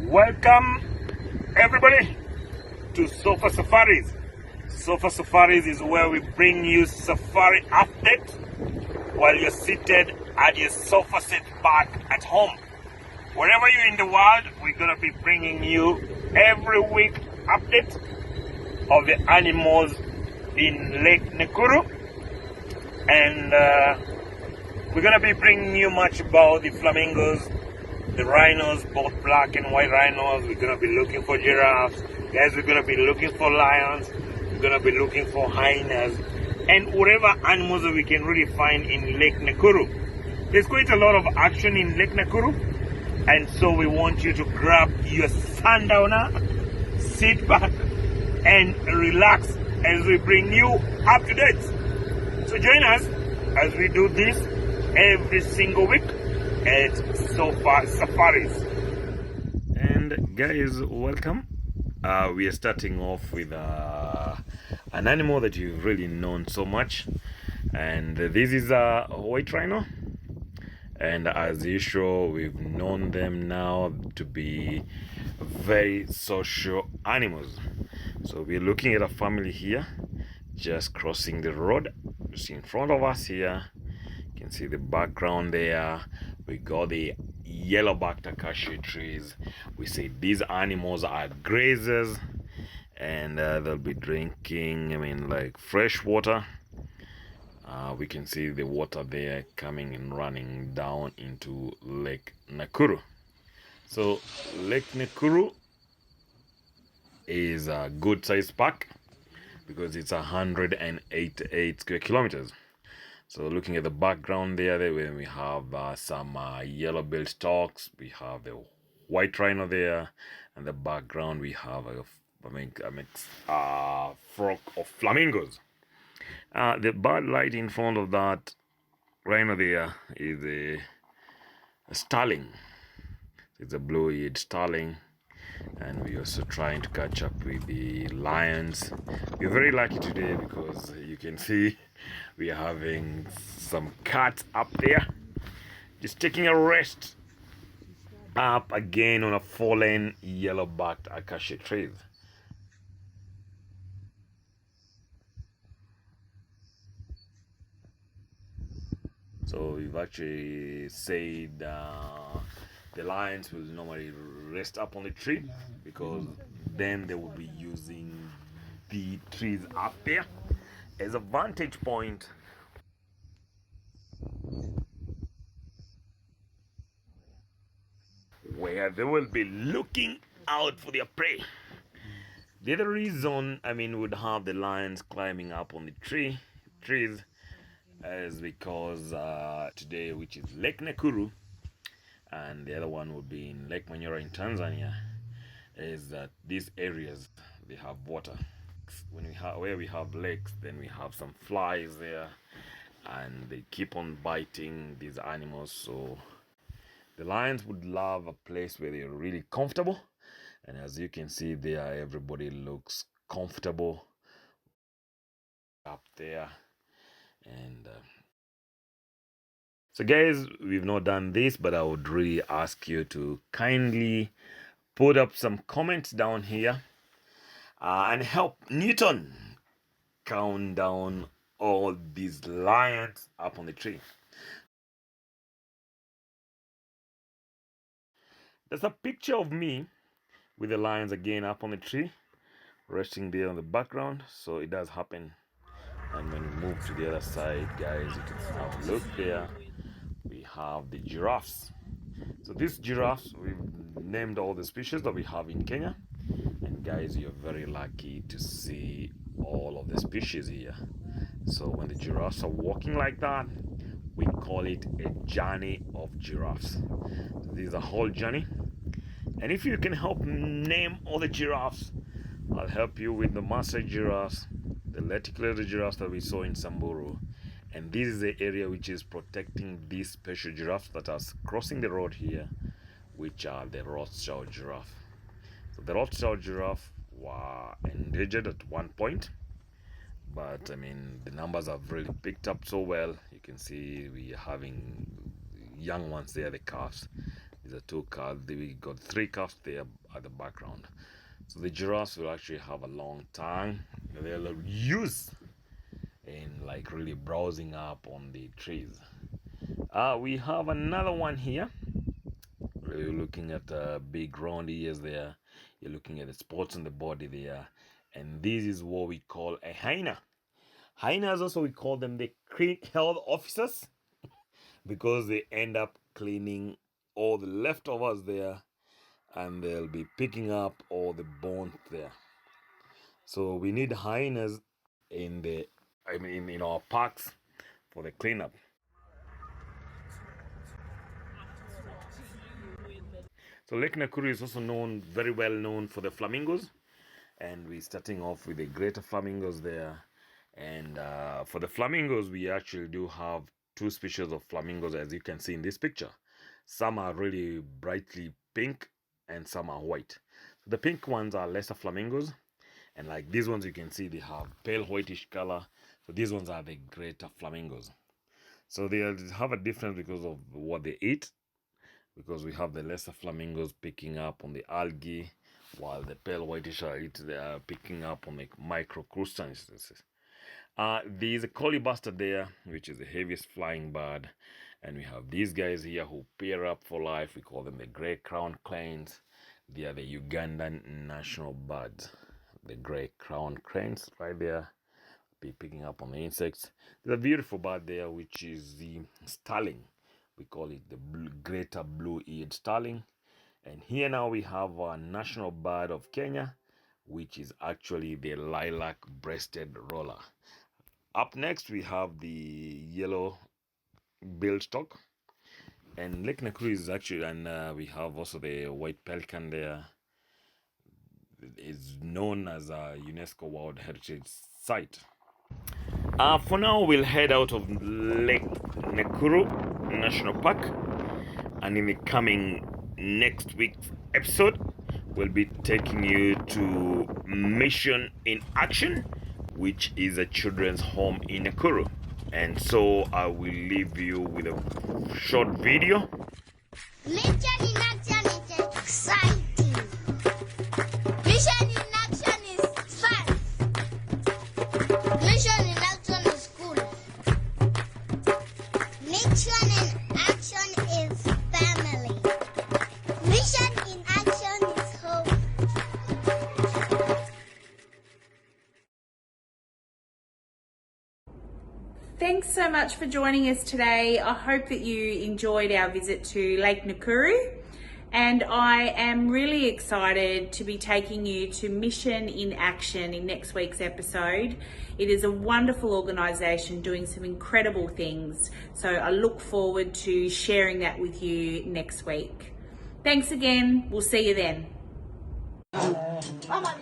Welcome everybody to Sofa Safaris. Sofa Safaris is where we bring you safari updates while you're seated at your sofa set back at home. Wherever you're in the world, we're going to be bringing you every week updates of the animals in Lake Nakuru. And we're going to be bringing you much about the flamingos, the rhinos, both black and white rhinos. We're going to be looking for giraffes. Guys, we're going to be looking for lions. We're going to be looking for hyenas. And whatever animals that we can really find in Lake Nakuru. There's quite a lot of action in Lake Nakuru. And so we want you to grab your sundowner, sit back and relax as we bring you up to date. So join us as we do this every single week at Sofa Safaris. And guys, welcome. We are starting off with an animal that you've really known so much, and this is a white rhino. And as usual, we've known them now to be very social animals. So we're looking at a family here, just crossing the road. Just in front of us here, you can see the background there. We got the yellow-backed acacia trees. We say these animals are grazers, and they'll be drinking, like fresh water. We can see the water there coming and running down into Lake Nakuru. So Lake Nakuru is a good sized park because it's 188 square kilometers. So looking at the background there we have some yellow-billed storks. We have the white rhino there, and the background we have a mixed flock of flamingos. The bird light in front of that rhino there is a starling. It's a blue-eared starling, and we're also trying to catch up with the lions. We're very lucky today because you can see we are having some cats up there, just taking a rest up again on a fallen yellow-backed acacia trees. So we've actually said the lions will normally rest up on the tree because then they will be using the trees up there as a vantage point where they will be looking out for their prey. The other reason, would have the lions climbing up on the trees is because today, which is Lake Nakuru, and the other one would be in Lake Manyara in Tanzania, is that these areas, they have water. Where we have lakes, then we have some flies there, and they keep on biting these animals. So the lions would love a place where they're really comfortable, and as you can see there, everybody looks comfortable up there. And so guys, we've not done this, but I would really ask you to kindly put up some comments down here and help Newton count down all these lions up on the tree. There's a picture of me with the lions again up on the tree, resting there on the background. So it does happen. And when we move to the other side, guys, you can have a look there. We have the giraffes. So these giraffes, we've named all the species that we have in Kenya. And guys, you're very lucky to see all of the species here. So when the giraffes are walking like that, we call it a journey of giraffes. So this is a whole journey. And if you can help name all the giraffes, I'll help you with the master giraffes, the reticulated giraffes that we saw in Samburu. And this is the area which is protecting these special giraffes that are crossing the road here, which are the Rothschild giraffe. So the Rothschild giraffe were endangered at one point, but I mean the numbers have really picked up so well. You can see we are having young ones there, the calves. These are two calves. We got three calves there at the background. So the giraffes will actually have a long tongue. They'll use in like really browsing up on the trees. We have another one here. You're looking at big round ears there. You're looking at the spots on the body there. And this is what we call a hyena. Hyenas also, we call them the health officers because they end up cleaning all the leftovers there, and they'll be picking up all the bones there. So we need hyenas in our parks for the cleanup. So Lake Nakuru is also very well known for the flamingos, and we're starting off with the greater flamingos there. And for the flamingos, we actually do have two species of flamingos, as you can see in this picture. Some are really brightly pink and some are white. So the pink ones are lesser flamingos, and like these ones, you can see they have pale whitish color. So these ones are the greater flamingos. So they have a difference because of what they eat, because we have the lesser flamingos picking up on the algae, while the pale whitish they are picking up on the microcrustaceans. There's a collie bustard there, which is the heaviest flying bird, and we have these guys here who pair up for life. We call them the grey crowned cranes. They are the Ugandan national birds. The grey crowned cranes right there, be picking up on the insects. There's a beautiful bird there, which is the starling. We call it the greater blue-eared starling. And here now we have our national bird of Kenya, which is actually the lilac-breasted roller. Up next, we have the yellow-billed stork. And Lake Nakuru is actually, and we have also the white pelican there. It's known as a UNESCO World Heritage Site. For now, we'll head out of Lake Nakuru National Park, and in the coming next week's episode, we'll be taking you to Mission in Action, which is a children's home in Nakuru. And so I will leave you with a short video. Mission in Action is exciting. Mission in Action is fun. Mission in Action is cool. Mission in Action is family. Mission in Action is home. Thanks so much for joining us today. I hope that you enjoyed our visit to Lake Nakuru, and I am really excited to be taking you to Mission in Action in next week's episode. It is a wonderful organisation doing some incredible things, so I look forward to sharing that with you next week. Thanks again. We'll see you then. Come on,